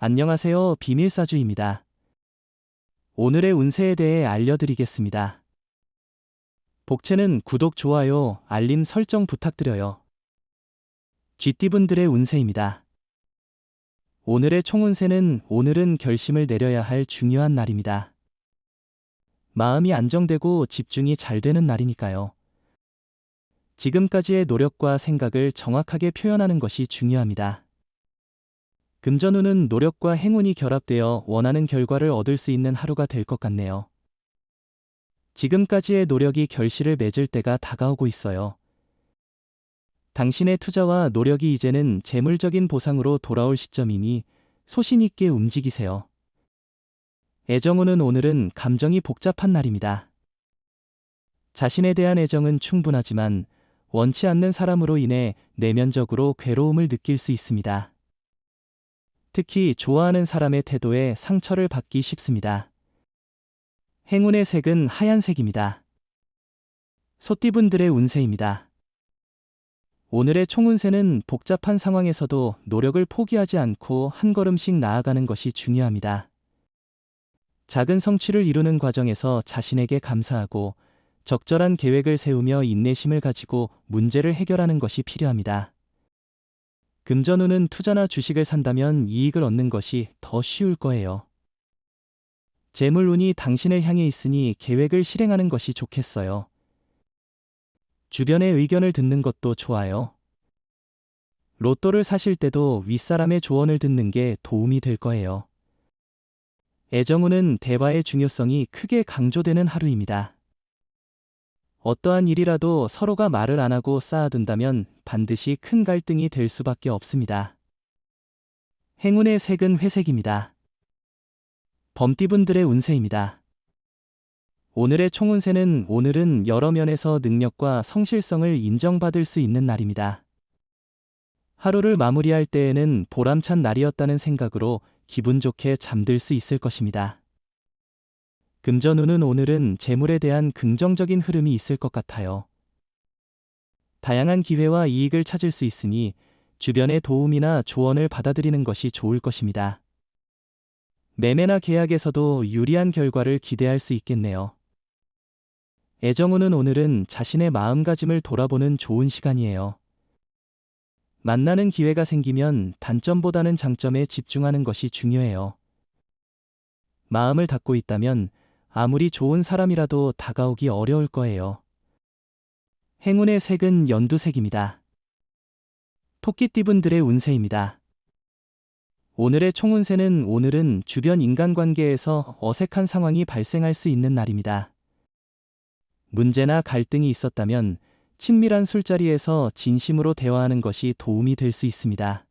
안녕하세요. 비밀사주입니다. 오늘의 운세에 대해 알려드리겠습니다. 복채는 구독, 좋아요, 알림 설정 부탁드려요. 쥐띠분들의 운세입니다. 오늘의 총운세는 오늘은 결심을 내려야 할 중요한 날입니다. 마음이 안정되고 집중이 잘 되는 날이니까요. 지금까지의 노력과 생각을 정확하게 표현하는 것이 중요합니다. 금전운은 노력과 행운이 결합되어 원하는 결과를 얻을 수 있는 하루가 될 것 같네요. 지금까지의 노력이 결실을 맺을 때가 다가오고 있어요. 당신의 투자와 노력이 이제는 재물적인 보상으로 돌아올 시점이니 소신 있게 움직이세요. 애정운은 오늘은 감정이 복잡한 날입니다. 자신에 대한 애정은 충분하지만 원치 않는 사람으로 인해 내면적으로 괴로움을 느낄 수 있습니다. 특히 좋아하는 사람의 태도에 상처를 받기 쉽습니다. 행운의 색은 하얀색입니다. 소띠분들의 운세입니다. 오늘의 총운세는 복잡한 상황에서도 노력을 포기하지 않고 한 걸음씩 나아가는 것이 중요합니다. 작은 성취를 이루는 과정에서 자신에게 감사하고 적절한 계획을 세우며 인내심을 가지고 문제를 해결하는 것이 필요합니다. 금전운은 투자나 주식을 산다면 이익을 얻는 것이 더 쉬울 거예요. 재물운이 당신을 향해 있으니 계획을 실행하는 것이 좋겠어요. 주변의 의견을 듣는 것도 좋아요. 로또를 사실 때도 윗사람의 조언을 듣는 게 도움이 될 거예요. 애정운은 대화의 중요성이 크게 강조되는 하루입니다. 어떠한 일이라도 서로가 말을 안 하고 쌓아둔다면 반드시 큰 갈등이 될 수밖에 없습니다. 행운의 색은 회색입니다. 범띠분들의 운세입니다. 오늘의 총운세는 오늘은 여러 면에서 능력과 성실성을 인정받을 수 있는 날입니다. 하루를 마무리할 때에는 보람찬 날이었다는 생각으로 기분 좋게 잠들 수 있을 것입니다. 금전운은 오늘은 재물에 대한 긍정적인 흐름이 있을 것 같아요. 다양한 기회와 이익을 찾을 수 있으니 주변의 도움이나 조언을 받아들이는 것이 좋을 것입니다. 매매나 계약에서도 유리한 결과를 기대할 수 있겠네요. 애정운은 오늘은 자신의 마음가짐을 돌아보는 좋은 시간이에요. 만나는 기회가 생기면 단점보다는 장점에 집중하는 것이 중요해요. 마음을 닫고 있다면 아무리 좋은 사람이라도 다가오기 어려울 거예요. 행운의 색은 연두색입니다. 토끼띠분들의 운세입니다. 오늘의 총운세는 오늘은 주변 인간관계에서 어색한 상황이 발생할 수 있는 날입니다. 문제나 갈등이 있었다면 친밀한 술자리에서 진심으로 대화하는 것이 도움이 될 수 있습니다.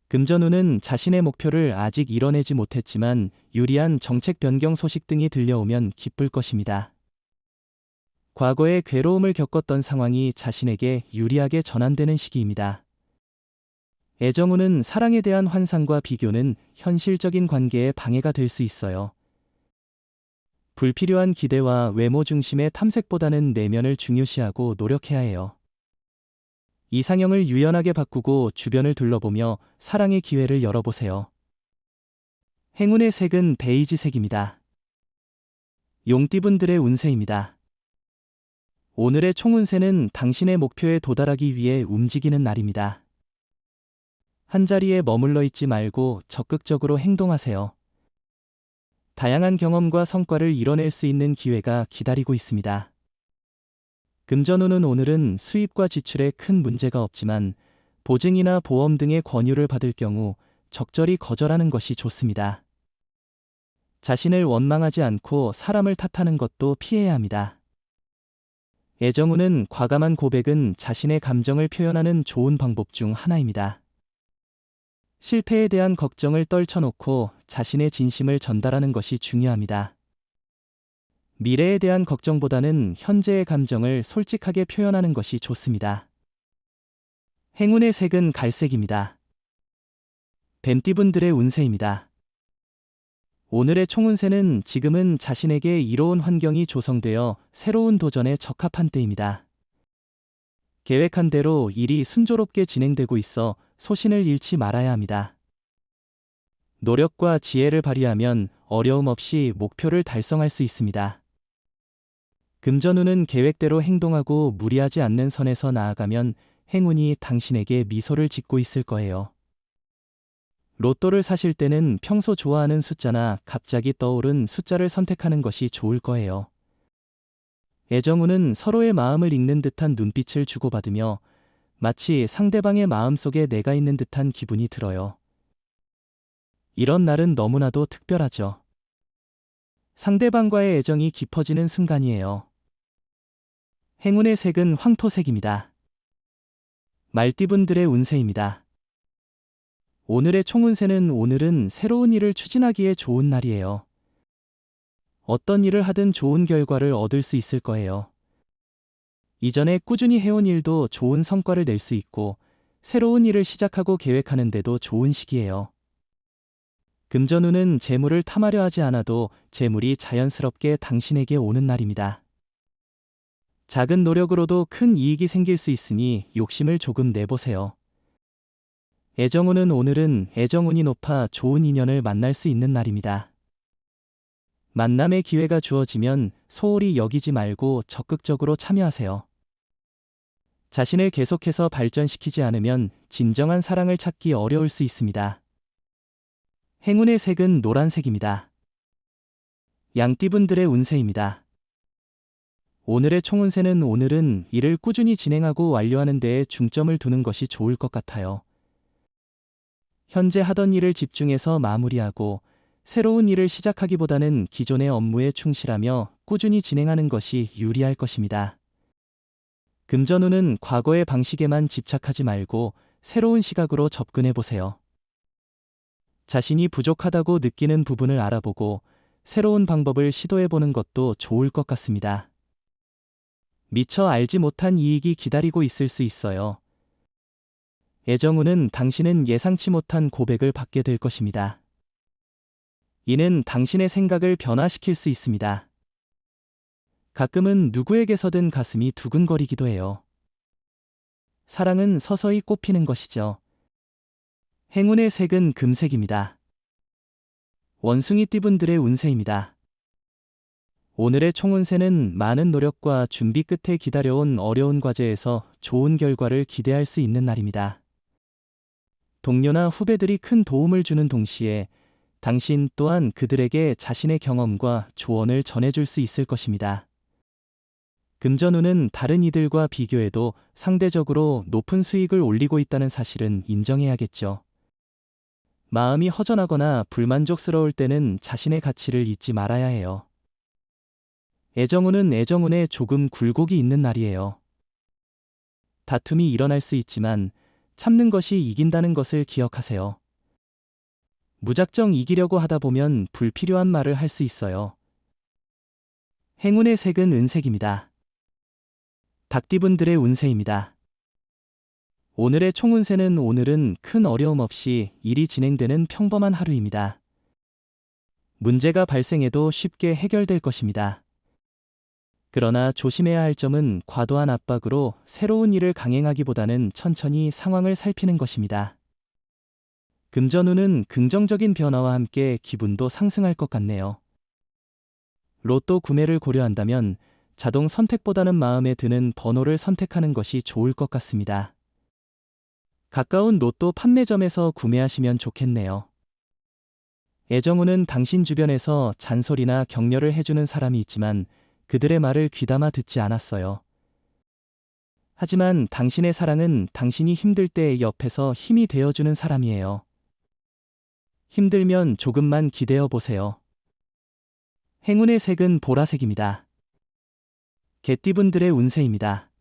금전운은 자신의 목표를 아직 이뤄내지 못했지만 유리한 정책 변경 소식 등이 들려오면 기쁠 것입니다. 과거에 괴로움을 겪었던 상황이 자신에게 유리하게 전환되는 시기입니다. 애정운은 사랑에 대한 환상과 비교는 현실적인 관계에 방해가 될 수 있어요. 불필요한 기대와 외모 중심의 탐색보다는 내면을 중요시하고 노력해야 해요. 이상형을 유연하게 바꾸고 주변을 둘러보며 사랑의 기회를 열어보세요. 행운의 색은 베이지색입니다. 용띠분들의 운세입니다. 오늘의 총운세는 당신의 목표에 도달하기 위해 움직이는 날입니다. 한자리에 머물러 있지 말고 적극적으로 행동하세요. 다양한 경험과 성과를 이뤄낼 수 있는 기회가 기다리고 있습니다. 금전운은 오늘은 수입과 지출에 큰 문제가 없지만 보증이나 보험 등의 권유를 받을 경우 적절히 거절하는 것이 좋습니다. 자신을 원망하지 않고 사람을 탓하는 것도 피해야 합니다. 애정운은 과감한 고백은 자신의 감정을 표현하는 좋은 방법 중 하나입니다. 실패에 대한 걱정을 떨쳐놓고 자신의 진심을 전달하는 것이 중요합니다. 미래에 대한 걱정보다는 현재의 감정을 솔직하게 표현하는 것이 좋습니다. 행운의 색은 갈색입니다. 뱀띠분들의 운세입니다. 오늘의 총운세는 지금은 자신에게 이로운 환경이 조성되어 새로운 도전에 적합한 때입니다. 계획한 대로 일이 순조롭게 진행되고 있어 소신을 잃지 말아야 합니다. 노력과 지혜를 발휘하면 어려움 없이 목표를 달성할 수 있습니다. 금전운은 계획대로 행동하고 무리하지 않는 선에서 나아가면 행운이 당신에게 미소를 짓고 있을 거예요. 로또를 사실 때는 평소 좋아하는 숫자나 갑자기 떠오른 숫자를 선택하는 것이 좋을 거예요. 애정운은 서로의 마음을 읽는 듯한 눈빛을 주고받으며 마치 상대방의 마음속에 내가 있는 듯한 기분이 들어요. 이런 날은 너무나도 특별하죠. 상대방과의 애정이 깊어지는 순간이에요. 행운의 색은 황토색입니다. 말띠분들의 운세입니다. 오늘의 총운세는 오늘은 새로운 일을 추진하기에 좋은 날이에요. 어떤 일을 하든 좋은 결과를 얻을 수 있을 거예요. 이전에 꾸준히 해온 일도 좋은 성과를 낼 수 있고 새로운 일을 시작하고 계획하는데도 좋은 시기예요. 금전운은 재물을 탐하려 하지 않아도 재물이 자연스럽게 당신에게 오는 날입니다. 작은 노력으로도 큰 이익이 생길 수 있으니 욕심을 조금 내보세요. 애정운은 오늘은 애정운이 높아 좋은 인연을 만날 수 있는 날입니다. 만남의 기회가 주어지면 소홀히 여기지 말고 적극적으로 참여하세요. 자신을 계속해서 발전시키지 않으면 진정한 사랑을 찾기 어려울 수 있습니다. 행운의 색은 노란색입니다. 양띠분들의 운세입니다. 오늘의 총운세는 오늘은 일을 꾸준히 진행하고 완료하는 데에 중점을 두는 것이 좋을 것 같아요. 현재 하던 일을 집중해서 마무리하고 새로운 일을 시작하기보다는 기존의 업무에 충실하며 꾸준히 진행하는 것이 유리할 것입니다. 금전운은 과거의 방식에만 집착하지 말고 새로운 시각으로 접근해 보세요. 자신이 부족하다고 느끼는 부분을 알아보고 새로운 방법을 시도해 보는 것도 좋을 것 같습니다. 미처 알지 못한 이익이 기다리고 있을 수 있어요. 애정운은 당신은 예상치 못한 고백을 받게 될 것입니다. 이는 당신의 생각을 변화시킬 수 있습니다. 가끔은 누구에게서든 가슴이 두근거리기도 해요. 사랑은 서서히 꽃피는 것이죠. 행운의 색은 금색입니다. 원숭이띠분들의 운세입니다. 오늘의 총운세는 많은 노력과 준비 끝에 기다려온 어려운 과제에서 좋은 결과를 기대할 수 있는 날입니다. 동료나 후배들이 큰 도움을 주는 동시에 당신 또한 그들에게 자신의 경험과 조언을 전해줄 수 있을 것입니다. 금전운은 다른 이들과 비교해도 상대적으로 높은 수익을 올리고 있다는 사실은 인정해야겠죠. 마음이 허전하거나 불만족스러울 때는 자신의 가치를 잊지 말아야 해요. 애정운은 애정운에 조금 굴곡이 있는 날이에요. 다툼이 일어날 수 있지만 참는 것이 이긴다는 것을 기억하세요. 무작정 이기려고 하다 보면 불필요한 말을 할 수 있어요. 행운의 색은 은색입니다. 닭띠분들의 운세입니다. 오늘의 총운세는 오늘은 큰 어려움 없이 일이 진행되는 평범한 하루입니다. 문제가 발생해도 쉽게 해결될 것입니다. 그러나 조심해야 할 점은 과도한 압박으로 새로운 일을 강행하기보다는 천천히 상황을 살피는 것입니다. 금전운은 긍정적인 변화와 함께 기분도 상승할 것 같네요. 로또 구매를 고려한다면 자동 선택보다는 마음에 드는 번호를 선택하는 것이 좋을 것 같습니다. 가까운 로또 판매점에서 구매하시면 좋겠네요. 애정운은 당신 주변에서 잔소리나 격려를 해주는 사람이 있지만 그들의 말을 귀담아 듣지 않았어요. 하지만 당신의 사랑은 당신이 힘들 때 옆에서 힘이 되어주는 사람이에요. 힘들면 조금만 기대어 보세요. 행운의 색은 보라색입니다. 개띠분들의 운세입니다.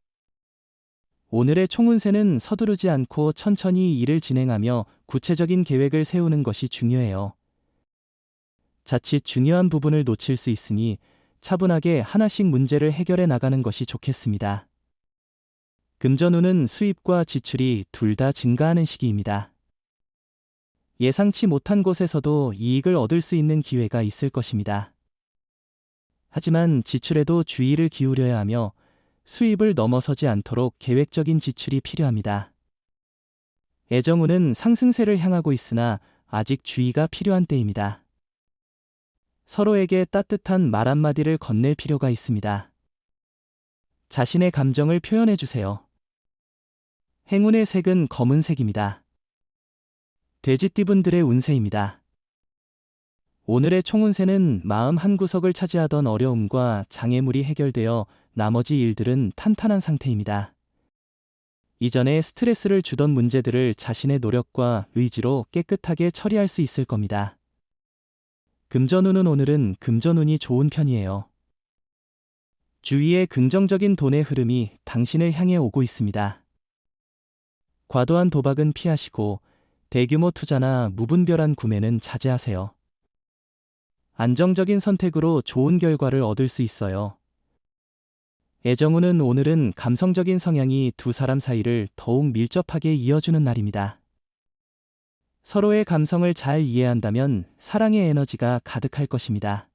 오늘의 총운세는 서두르지 않고 천천히 일을 진행하며 구체적인 계획을 세우는 것이 중요해요. 자칫 중요한 부분을 놓칠 수 있으니 차분하게 하나씩 문제를 해결해 나가는 것이 좋겠습니다. 금전운은 수입과 지출이 둘 다 증가하는 시기입니다. 예상치 못한 곳에서도 이익을 얻을 수 있는 기회가 있을 것입니다. 하지만 지출에도 주의를 기울여야 하며 수입을 넘어서지 않도록 계획적인 지출이 필요합니다. 애정운은 상승세를 향하고 있으나 아직 주의가 필요한 때입니다. 서로에게 따뜻한 말 한마디를 건넬 필요가 있습니다. 자신의 감정을 표현해 주세요. 행운의 색은 검은색입니다. 돼지띠분들의 운세입니다. 오늘의 총운세는 마음 한구석을 차지하던 어려움과 장애물이 해결되어 나머지 일들은 탄탄한 상태입니다. 이전에 스트레스를 주던 문제들을 자신의 노력과 의지로 깨끗하게 처리할 수 있을 겁니다. 금전운은 오늘은 금전운이 좋은 편이에요. 주위의 긍정적인 돈의 흐름이 당신을 향해 오고 있습니다. 과도한 도박은 피하시고 대규모 투자나 무분별한 구매는 자제하세요. 안정적인 선택으로 좋은 결과를 얻을 수 있어요. 애정운은 오늘은 감성적인 성향이 두 사람 사이를 더욱 밀접하게 이어주는 날입니다. 서로의 감성을 잘 이해한다면 사랑의 에너지가 가득할 것입니다.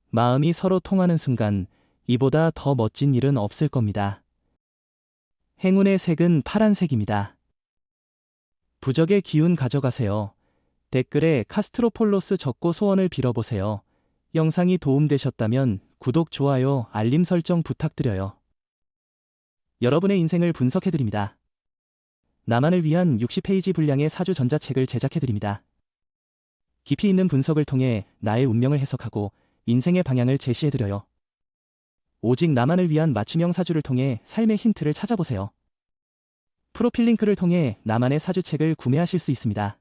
마음이 서로 통하는 순간 이보다 더 멋진 일은 없을 겁니다. 행운의 색은 파란색입니다. 부적의 기운 가져가세요. 댓글에 카스트로폴로스 적고 소원을 빌어보세요. 영상이 도움되셨다면 구독, 좋아요, 알림 설정 부탁드려요. 여러분의 인생을 분석해드립니다. 나만을 위한 60페이지 분량의 사주 전자책을 제작해드립니다. 깊이 있는 분석을 통해 나의 운명을 해석하고 인생의 방향을 제시해드려요. 오직 나만을 위한 맞춤형 사주를 통해 삶의 힌트를 찾아보세요. 프로필 링크를 통해 나만의 사주책을 구매하실 수 있습니다.